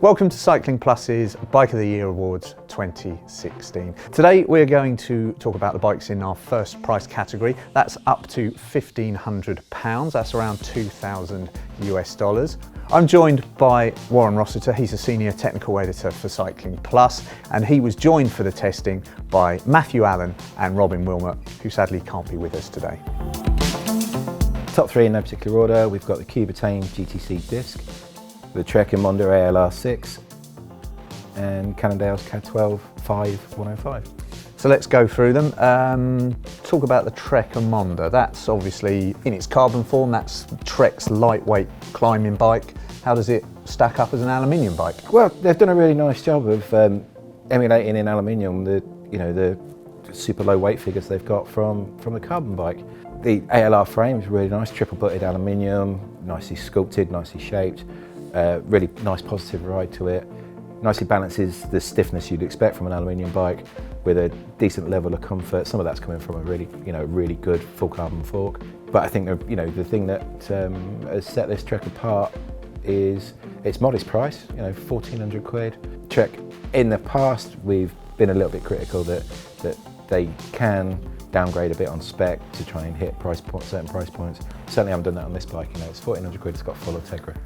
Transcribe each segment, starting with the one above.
Welcome to Cycling Plus's Bike of the Year Awards 2016. Today we're going to talk about the bikes in our first price category. That's up to £1,500, that's around $2,000 US. I'm joined by Warren Rossiter, he's a senior technical editor for Cycling Plus, and he was joined for the testing by Matthew Allen and Robin Wilmot, who sadly can't be with us today. Top three in no particular order, we've got the Attain GTC disc, the Trek Emonda ALR6 and Cannondale's CAAD12 105. So let's go through them. Talk about the Trek Emonda. That's obviously in its carbon form, that's Trek's lightweight climbing bike. How does it stack up as an aluminium bike? Well, they've done a really nice job of emulating in aluminium the super low weight figures they've got from the carbon bike. The ALR frame is really nice, triple butted aluminium, nicely sculpted, nicely shaped. Really nice positive ride to it. Nicely balances the stiffness you'd expect from an aluminium bike with a decent level of comfort. Some of that's coming from a really good full carbon fork. But I think the thing that has set this Trek apart is its modest price. 1,400 quid. Trek, in the past, we've been a little bit critical that they can downgrade a bit on spec to try and hit certain price points. Certainly haven't done that on this bike. It's 1,400 quid. It's got full Integra,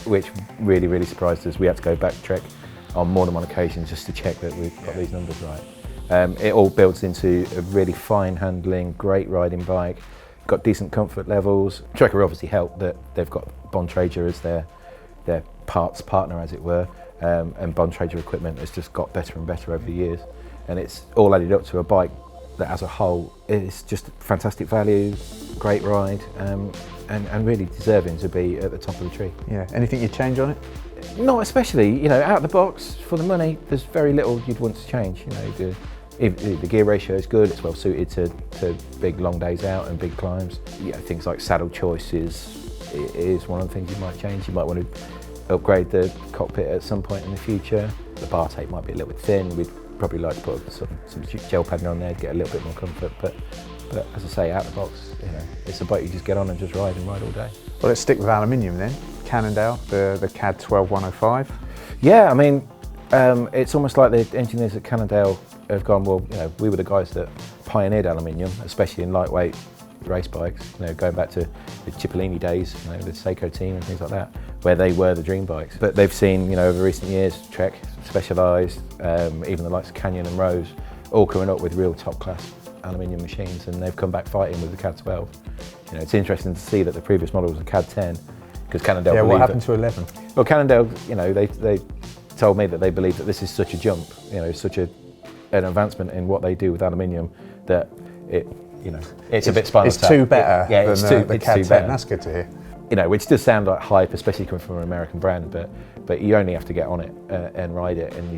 which really surprised us. We had to go back to Trek on more than one occasion just to check that we've got these numbers right. It all builds into a really fine handling, great riding bike, got decent comfort levels. Trek are obviously helped that they've got Bontrager as their parts partner, as it were, and Bontrager equipment has just got better and better over the years. And it's all added up to a bike that as a whole is just fantastic value, great ride, and really deserving to be at the top of the tree. Yeah. Anything you'd change on it? Not especially. Out of the box, for the money, there's very little you'd want to change. The gear ratio is good, it's well suited to big long days out and big climbs. Things like saddle choice is one of the things you might change. You might want to upgrade the cockpit at some point in the future. The bar tape might be a little bit thin. We'd probably like to put some gel padding on there to get a little bit more comfort. But as I say, out of the box, it's a bike you just get on and just ride all day. Well, let's stick with aluminium then. Cannondale, the CAAD12 105. Yeah, it's almost like the engineers at Cannondale have gone, well, we were the guys that pioneered aluminium, especially in lightweight race bikes, going back to the Cipollini days, the Seiko team and things like that, where they were the dream bikes. But they've seen, over recent years, Trek, Specialized, even the likes of Canyon and Rose, all coming up with real top class aluminium machines, and they've come back fighting with the CAAD12. It's interesting to see that the previous model was a CAAD10, because Cannondale. Yeah, what happened to 11? Well, Cannondale, they told me that they believe that this is such a jump, such an advancement in what they do with aluminium that it's a bit spinal tap. It's too better than the CAAD10. That's good to hear. Which does sound like hype, especially coming from an American brand, but you only have to get on it and ride it, and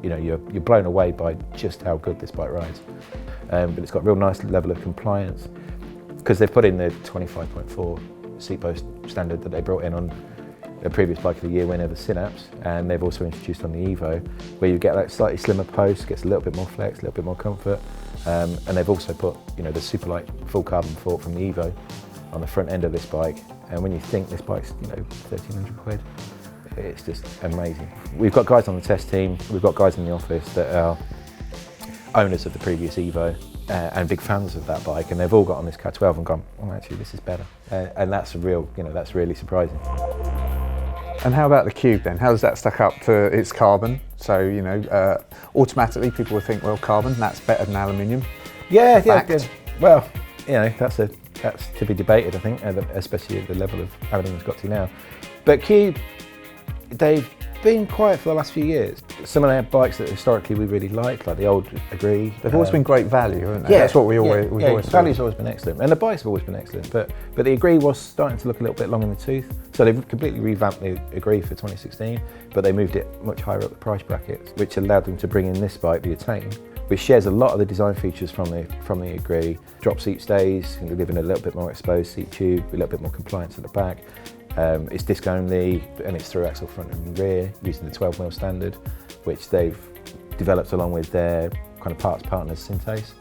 you're blown away by just how good this bike rides. But it's got a real nice level of compliance because they've put in the 25.4 seat post standard that they brought in on a previous Bike of the Year winner, the Synapse, and they've also introduced on the Evo, where you get that slightly slimmer post, gets a little bit more flex, a little bit more comfort, and they've also put the super light full carbon fork from the Evo on the front end of this bike. And when you think this bike's 1,300 quid, it's just amazing. We've got guys on the test team, we've got guys in the office that are owners of the previous Evo and big fans of that bike, and they've all got on this CAAD12 and gone, oh, actually this is better. And that's that's really surprising. And how about the Cube then? How does that stack up to its carbon? So, automatically people will think, well, carbon, that's better than aluminium. Yeah. Well, that's to be debated, I think, especially at the level of aluminium's got to now. But Cube, they've been quiet for the last few years. Some of their bikes that historically we really liked, like the old Agree. They've always been great value, haven't they? Yeah, that's what we've always value's always been excellent, and the bikes have always been excellent. But the Agree was starting to look a little bit long in the tooth, so they've completely revamped the Agree for 2016. But they moved it much higher up the price bracket, which allowed them to bring in this bike, the Attain, which shares a lot of the design features from the Agree. Drop seat stays, giving a little bit more exposed seat tube, a little bit more compliance at the back. It's disc only, and it's through axle front and rear using the 12mm standard, which they've developed along with their kind of parts partners Synthase,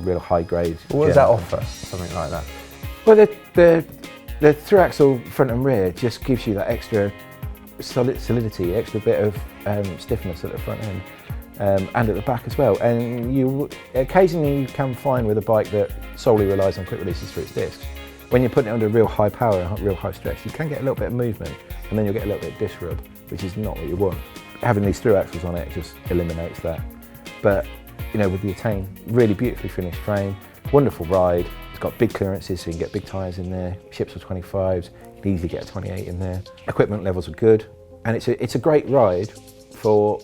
real high grade. What does that offer, something like that? Well, the through axle front and rear just gives you that extra solidity, extra bit of stiffness at the front end and at the back as well. And you occasionally can find with a bike that solely relies on quick releases through its discs, when you're putting it under real high power and real high stress, you can get a little bit of movement, and then you'll get a little bit of disc rub, which is not what you want. Having these through axles on it just eliminates that. But you know, with the Attain, really beautifully finished frame, wonderful ride. It's got big clearances, so you can get big tyres in there. Ships for 25s, you can easily get a 28 in there. Equipment levels are good, and it's a great ride for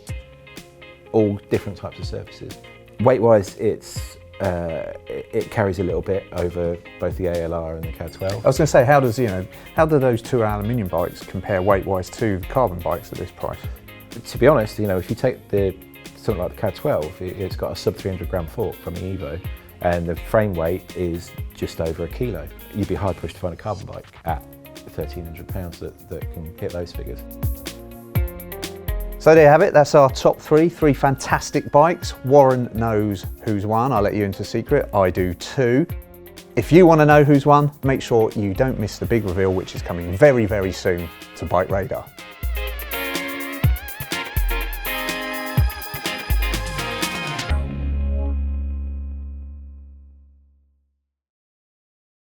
all different types of surfaces. Weight-wise, it carries a little bit over both the ALR and the CAAD12. I was going to say, how do those two aluminium bikes compare weight-wise to carbon bikes at this price? To be honest, if you take something like the CAAD12, it's got a sub 300 gram fork from the Evo, and the frame weight is just over a kilo. You'd be hard pushed to find a carbon bike at £1,300 that can hit those figures. So there you have it, that's our top three fantastic bikes. Warren knows who's won, I'll let you into a secret, I do too. If you want to know who's won, make sure you don't miss the big reveal, which is coming very, very soon to BikeRadar.